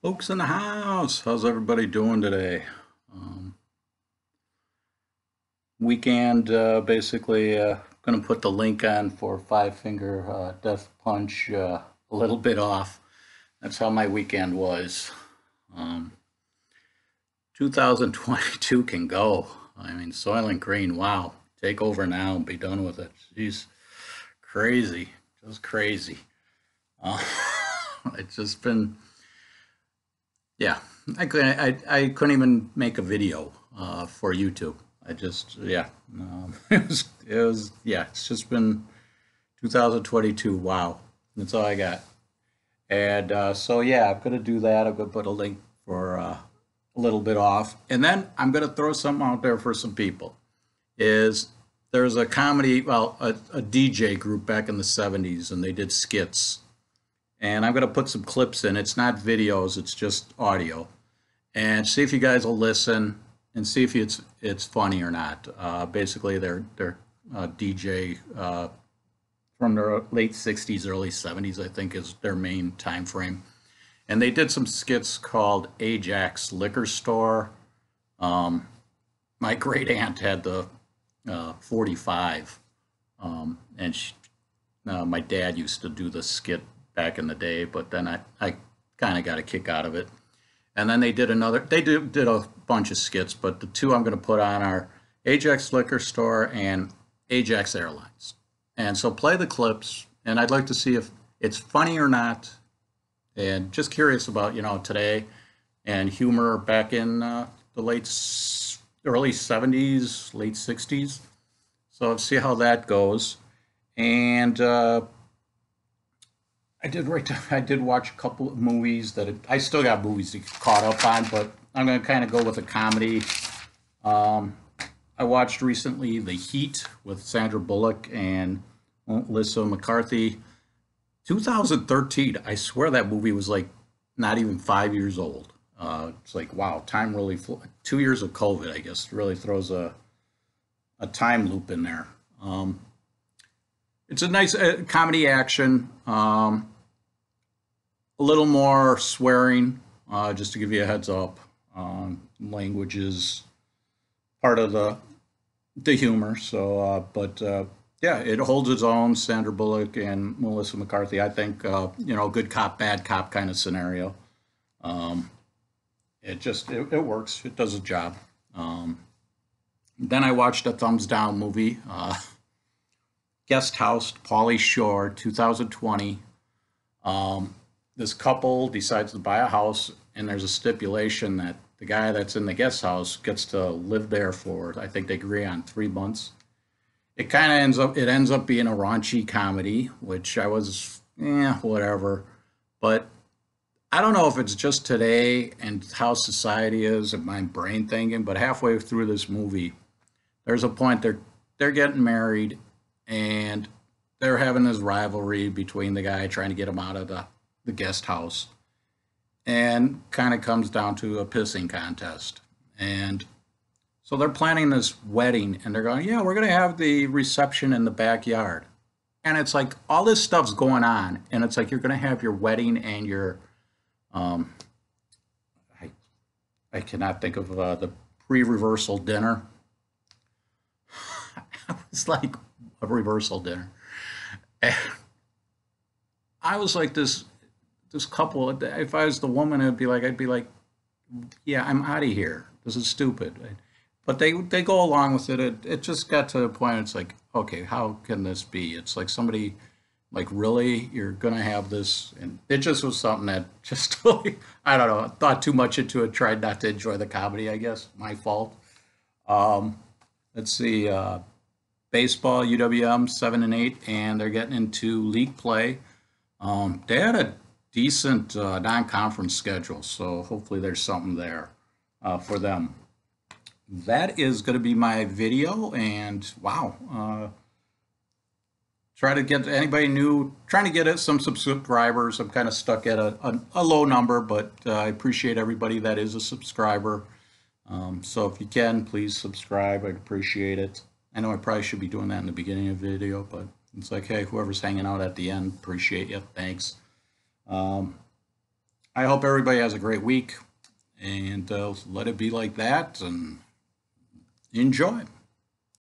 Folks in the house, how's everybody doing today? Um, Weekend, basically, going to put the link on for Five Finger Death Punch a little bit off. That's how my weekend was. Um, 2022 can go. I mean, Soylent Green, wow. Take over now and be done with it. Jeez, crazy. Just crazy. Uh, it's just been Yeah, I couldn't even make a video for YouTube. I just yeah, yeah. It's just been 2022. Wow, that's all I got. And so yeah, I'm gonna do that. I'm gonna put a link for a little bit off, and then I'm gonna throw something out there for some people. Is there's a comedy, well, a DJ group back in the '70s, and they did skits. And I'm gonna put some clips in. It's not videos; it's just audio and see if you guys will listen and see if it's funny or not. Basically, they're DJ from the late '60s, early '70s, I think, is their main time frame. And they did some skits called Ajax Liquor Store. Um, my great aunt had the 45, and my dad used to do the skit back in the day, but then I kind of got a kick out of it. And then they did a bunch of skits, but the two I'm going to put on are Ajax Liquor Store and Ajax Airlines. And so play the clips, and I'd like to see if it's funny or not. And just curious about, today and humor back in the early 70s, late 60s. So see how that goes. And I did watch a couple of movies I still got movies to get caught up on, but I'm going to kind of go with a comedy. Um, I watched recently The Heat with Sandra Bullock and Melissa McCarthy. 2013. I swear that movie was like not even 5 years old. It's like wow, time really flew. 2 years of COVID, I guess, really throws a time loop in there. It's a nice comedy action. A little more swearing, just to give you a heads up. Language is part of the humor. So, but yeah, it holds its own. Sandra Bullock and Melissa McCarthy. I think good cop, bad cop kind of scenario. Um, it works. It does a job. Um, then I watched a thumbs down movie, Guest House, Pauly Shore, 2020. This couple decides to buy a house, and there's a stipulation that the guy that's in the guest house gets to live there for, I think they agree on 3 months. It ends up being a raunchy comedy, which I was, whatever. But I don't know if it's just today and how society is and my brain thinking, but halfway through this movie, there's a point they're getting married and they're having this rivalry between the guy trying to get him out of the guest house and kind of comes down to a pissing contest. And so they're planning this wedding and they're going, yeah, we're going to have the reception in the backyard. And it's like all this stuff's going on. And it's like you're going to have your wedding and your, um, I, I cannot think of the pre reversal dinner. It's like a reversal dinner. And I was like this couple. If I was the woman, I'd be like, yeah, I'm out of here. This is stupid. But they go along with it. It just got to the point. It's like, okay, how can this be? It's like somebody, like, really, you're gonna have this, and it just was something that just like, I don't know. Thought too much into it. Tried not to enjoy the comedy. I guess my fault. Um, let's see. Baseball, UWM 7 and 8, and they're getting into league play. They had a decent non-conference schedule, so hopefully there's something there for them. That is going to be my video, and wow, try to get anybody new, trying to get it some subscribers. I'm kind of stuck at a low number, but I appreciate everybody that is a subscriber. So if you can, please subscribe. I'd appreciate it. I know I probably should be doing that in the beginning of the video, but it's like, hey, whoever's hanging out at the end, appreciate you. Thanks. Um, I hope everybody has a great week, and let it be like that, and enjoy.